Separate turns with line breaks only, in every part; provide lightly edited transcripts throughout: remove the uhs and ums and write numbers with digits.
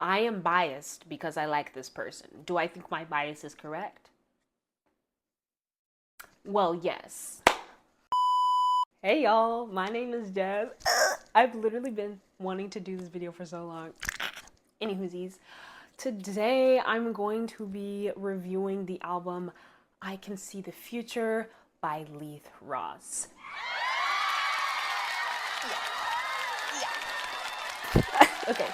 I am biased because I like this person. Do I think my bias is correct? Well, yes. Hey y'all, my name is Jazz. I've literally been wanting to do this video for so long. Anywhoosies, today I'm going to be reviewing the album I Can See the Future by Leith Ross. Okay.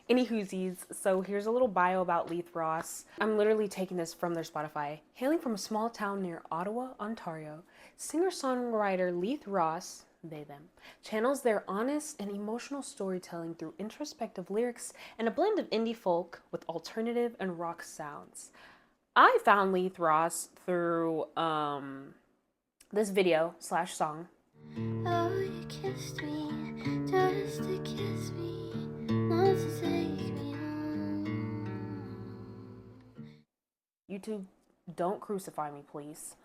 Anywhoosies, so here's a little bio about Leith Ross. I'm literally taking this from their Spotify. Hailing from a small town near Ottawa, Ontario, singer-songwriter Leith Ross, they them, channels their honest and emotional storytelling through introspective lyrics and a blend of indie folk with alternative and rock sounds. I found Leith Ross through this video / song. Oh, you kissed me, just to kiss me, not to take me home. YouTube, don't crucify me, please.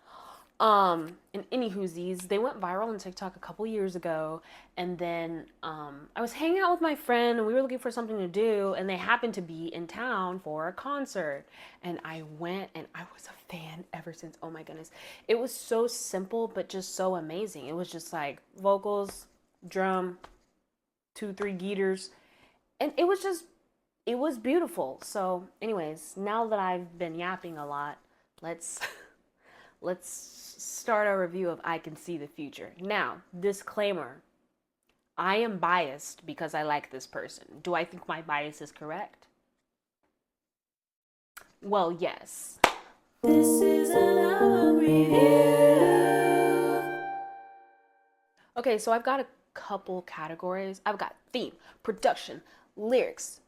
And anywhoosies, they went viral on TikTok a couple years ago, and then I was hanging out with my friend and we were looking for something to do, and they happened to be in town for a concert, and I went and I was a fan ever since. Oh my goodness, it was so simple but just so amazing. It was just like vocals, drum, 2-3 guitars, and it was beautiful. So anyways, now that I've been yapping a lot, let's start our review of I Can See the Future. Now, disclaimer, I am biased because I like this person. Do I think my bias is correct? Well, yes. This is an album review. Okay, so I've got a couple categories. I've got theme, production, lyrics,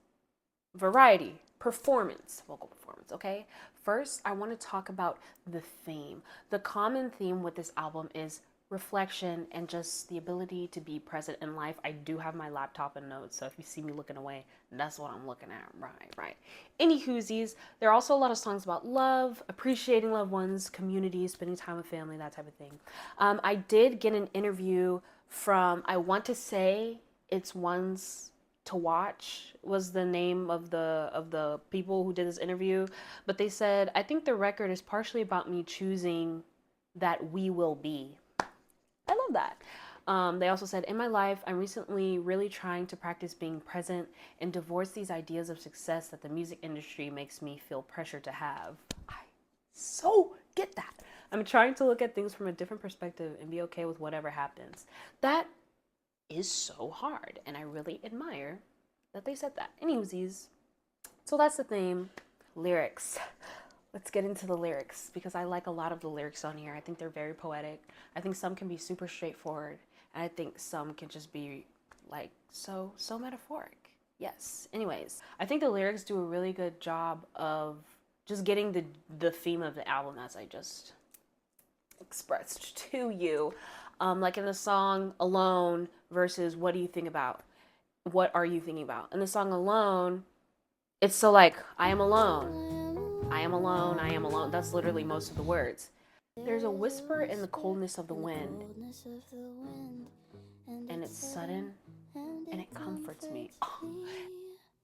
variety, performance, vocal performance, okay? First, I want to talk about the theme. The common theme with this album is reflection and just the ability to be present in life. I do have my laptop and notes, so if you see me looking away, that's what I'm looking at. Right. Anywhoosies, there are also a lot of songs about love, appreciating loved ones, community, spending time with family, that type of thing. I did get an interview from, I want to say it's Ones to Watch was the name of the people who did this interview, but they said, I think the record is partially about me choosing that we will be. I love that. They also said, in my life, I'm recently really trying to practice being present and divorce these ideas of success that the music industry makes me feel pressure to have. I so get that. I'm trying to look at things from a different perspective and be okay with whatever happens. That is so hard, and I really admire that they said that. Anywhoosies, so that's the theme. Lyrics. Let's get into the lyrics, because I like a lot of the lyrics on here. I think they're very poetic. I think some can be super straightforward, and I think some can just be like so metaphoric. Yes. Anyways, I think the lyrics do a really good job of just getting the theme of the album as I just expressed to you. Like in the song Alone versus What Do You Think About? What are you thinking about? In the song Alone, it's so like, I am alone. I am alone. I am alone. That's literally most of the words. There's a whisper in the coldness of the wind, and it's sudden, and it comforts me.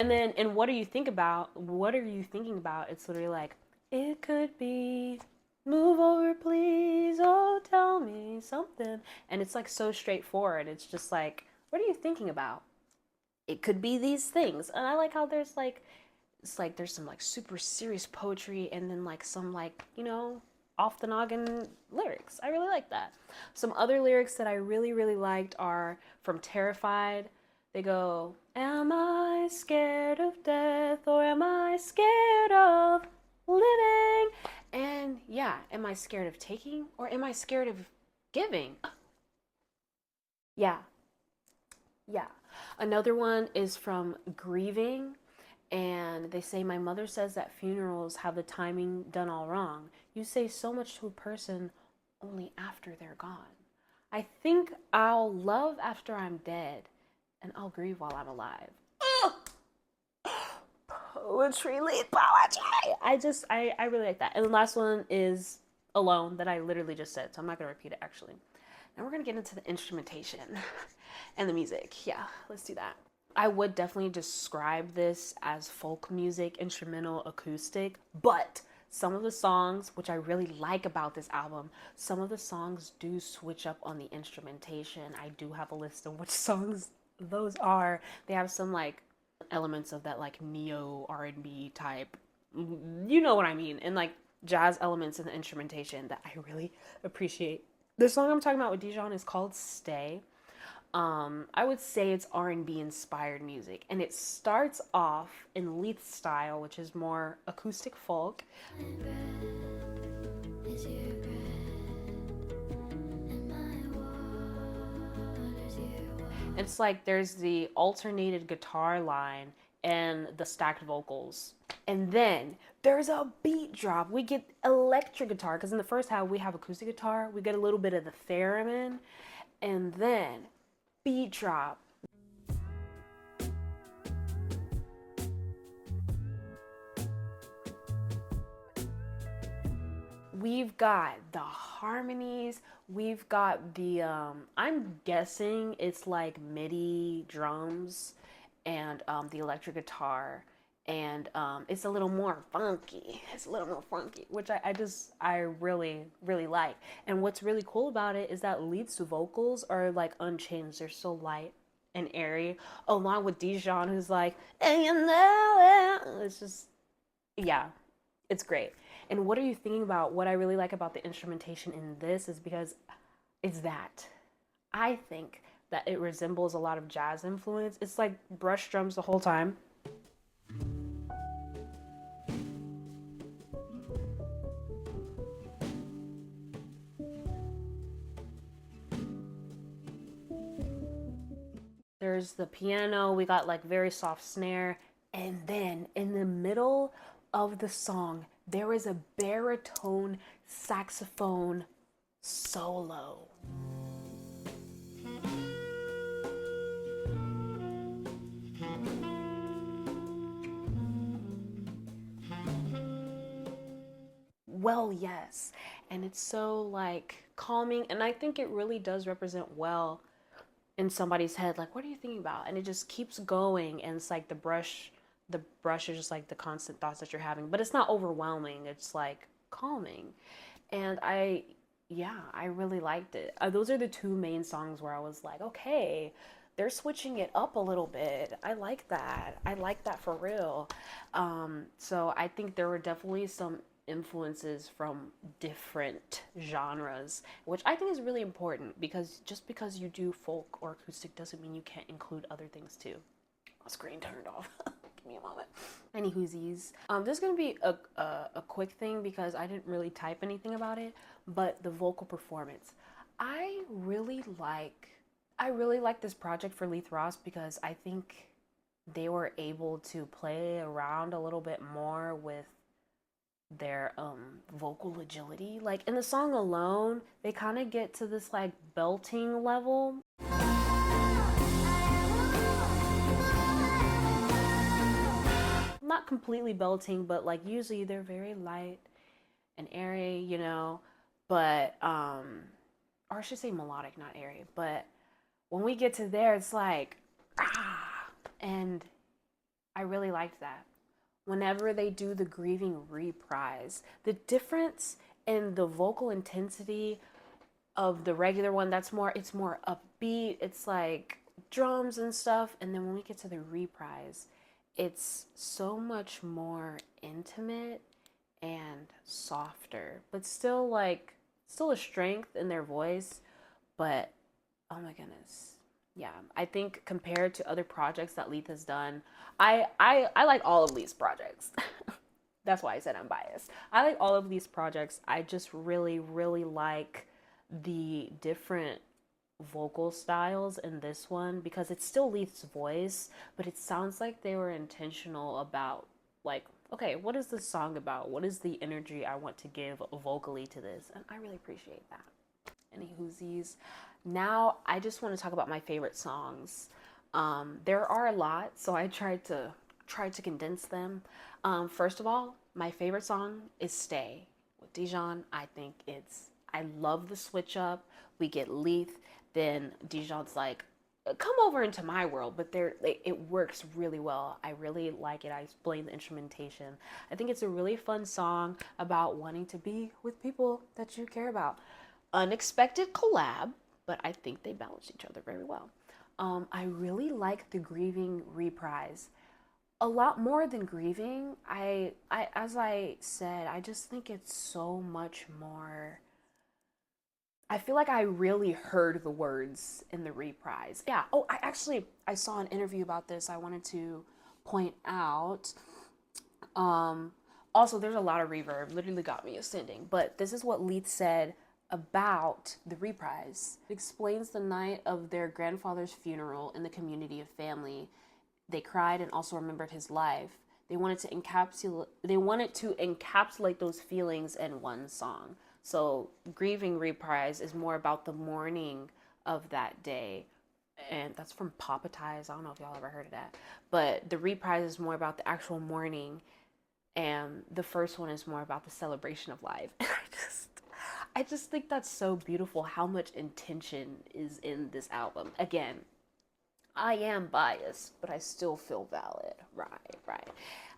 And then in What Are You Think About? What are you thinking about? It's literally like, it could be, move over please, oh tell me something. And it's like so straightforward. It's just like, what are you thinking about? It could be these things. And I like how there's like, it's like there's some like super serious poetry and then like some like, you know, off the noggin lyrics. I really like that. Some other lyrics that I really liked are from Terrified. They go, am I scared of death or am I scared of living? And yeah, am I scared of taking or am I scared of giving? Yeah. Another one is from Grieving, and they say, my mother says that funerals have the timing done all wrong. You say so much to a person only after they're gone. I think I'll love after I'm dead, and I'll grieve while I'm alive. Poetry, lead poetry. I really like that. And the last one is Alone, that I literally just said, so I'm not going to repeat it actually. Now we're going to get into the instrumentation and the music. Yeah, let's do that. I would definitely describe this as folk music, instrumental, acoustic, but some of the songs, which I really like about this album, some of the songs do switch up on the instrumentation. I do have a list of which songs those are. They have some like elements of that like neo R&B type, you know what I mean, and like jazz elements in the instrumentation that I really appreciate. The song I'm talking about with Dijon is called Stay. I would say it's R&B inspired music, and it starts off in Leith style, which is more acoustic folk. It's like there's the alternated guitar line and the stacked vocals. And then there's a beat drop. We get electric guitar, because in the first half we have acoustic guitar. We get a little bit of the theremin, and then beat drop. We've got the harmonies, we've got the I'm guessing it's like MIDI drums and the electric guitar, and it's a little more funky. It's a little more funky, which I really like. And what's really cool about it is that Leith's vocals are like unchanged. They're so light and airy, along with Dijon, who's like, and you know it. It's just, yeah, it's great. And what are you thinking about? What I really like about the instrumentation in this is because it's that. I think that it resembles a lot of jazz influence. It's like brush drums the whole time. There's the piano, we got like very soft snare, and then in the middle of the song, there is a baritone saxophone solo. Well, yes. And it's so like calming, and I think it really does represent well in somebody's head, like, what are you thinking about? And it just keeps going, and it's like the brush is just like the constant thoughts that you're having, but it's not overwhelming. It's like calming. And yeah, I really liked it. Those are the two main songs where I was like, okay, they're switching it up a little bit. I like that. I like that for real. So I think there were definitely some influences from different genres, which I think is really important, because just because you do folk or acoustic doesn't mean you can't include other things too. My screen turned off. Give me a moment. Any whoosies. This is gonna be a quick thing because I didn't really type anything about it, but the vocal performance. I really like this project for Leith Ross, because I think they were able to play around a little bit more with their vocal agility. Like in the song alone, they kind of get to this like belting level. Not completely belting, but like usually they're very light and airy, you know, but or I should say melodic, not airy. But when we get to there, it's like and I really liked that. Whenever they do the grieving reprise, the difference in the vocal intensity of the regular one, it's more upbeat, it's like drums and stuff, and then when we get to the reprise, it's so much more intimate and softer, but still a strength in their voice. But oh my goodness, yeah, I think compared to other projects that Leith has done, I like all of Leith's projects. That's why I said I'm biased. I like all of these projects. I just really like the different vocal styles in this one, because it's still Leith's voice, but it sounds like they were intentional about like, okay, what is this song about? What is the energy I want to give vocally to this? And I really appreciate that. Any whoosies? Now I just want to talk about my favorite songs. There are a lot, so I tried to condense them. First of all, my favorite song is "Stay" with Dijon. I love the switch up. We get Leith, then Dijon's like, come over into my world, but it works really well. I really like it. I explain the instrumentation. I think it's a really fun song about wanting to be with people that you care about. Unexpected collab, but I think they balance each other very well. I really like the Grieving reprise. A lot more than Grieving. As I said, I just think it's so much more. I feel like I really heard the words in the reprise. Yeah. Oh, I saw an interview about this. I wanted to point out. Um, Also, there's a lot of reverb. Literally got me ascending. But this is what Leith said about the reprise. It explains the night of their grandfather's funeral in the community of family. They cried and also remembered his life. They wanted to encapsulate those feelings in one song. So Grieving Reprise is more about the mourning of that day. And that's from Papa Ties. I don't know if y'all ever heard of that. But the reprise is more about the actual mourning, and the first one is more about the celebration of life. I just think that's so beautiful how much intention is in this album. Again, I am biased, but I still feel valid. Right.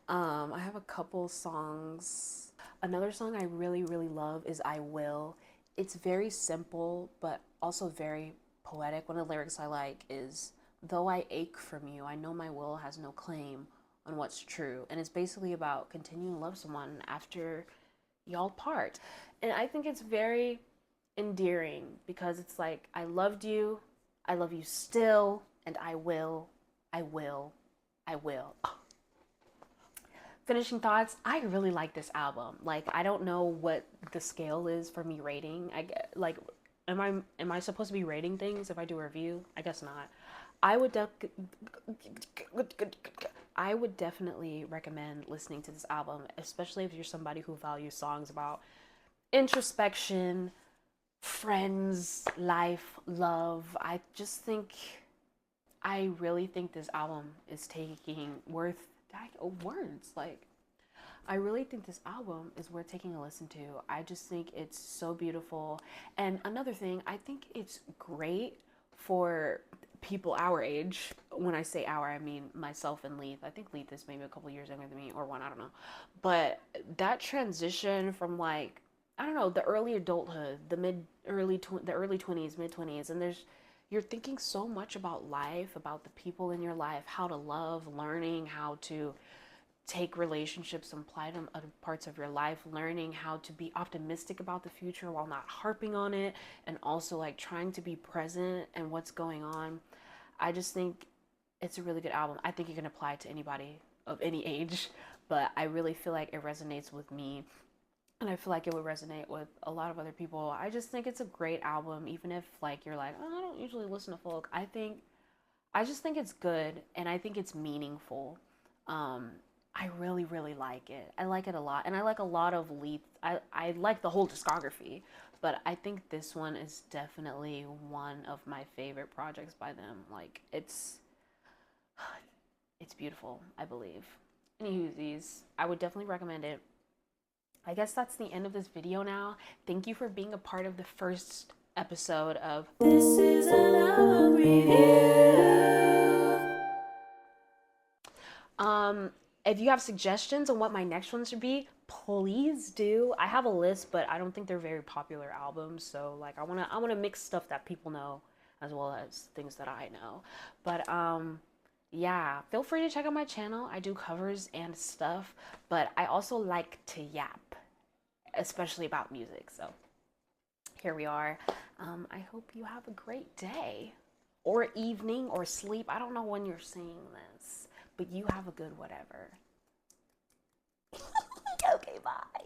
I have a couple songs. Another song I really, really love is I Will. It's very simple, but also very poetic. One of the lyrics I like is, though I ache from you, I know my will has no claim on what's true. And it's basically about continuing to love someone after y'all part. And I think it's very endearing because it's like, I loved you, I love you still, and I will. Finishing thoughts, I really like this album. Like, I don't know what the scale is for me rating. I get, like, am I supposed to be rating things if I do a review? I guess not. I would I would definitely recommend listening to this album, especially if you're somebody who values songs about introspection, friends, life, love. I really think this album is taking words. Like, I really think this album is worth taking a listen to. I just think it's so beautiful. And another thing, I think it's great for people our age. When I say our, I mean myself and Leith. I think Leith is maybe a couple years younger than me, or one, I don't know. But that transition from, like, I don't know, the early adulthood, the early 20s, mid 20s, and you're thinking so much about life, about the people in your life, how to love, learning how to take relationships and apply them to other parts of your life, learning how to be optimistic about the future while not harping on it, and also like trying to be present and what's going on. I just think it's a really good album. I think you can apply it to anybody of any age, but I really feel like it resonates with me, and I feel like it would resonate with a lot of other people. I just think it's a great album, even if like you're like, oh, I don't usually listen to folk. I just think it's good, and I think it's meaningful. Um, I really, really like it. I like it a lot, and I like a lot of Leith. I like the whole discography, but I think this one is definitely one of my favorite projects by them. Like, it's beautiful, I believe. Anywhoosies, I would definitely recommend it. I guess that's the end of this video now. Thank you for being a part of the first episode of This is an Album Review. If you have suggestions on what my next one should be, please do. I have a list, but I don't think they're very popular albums, so like I wanna mix stuff that people know as well as things that I know. But yeah, feel free to check out my channel. I do covers and stuff, but I also like to yap, especially about music. So here we are. I hope you have a great day or evening or sleep. I don't know when you're seeing this, but you have a good whatever. Okay, bye.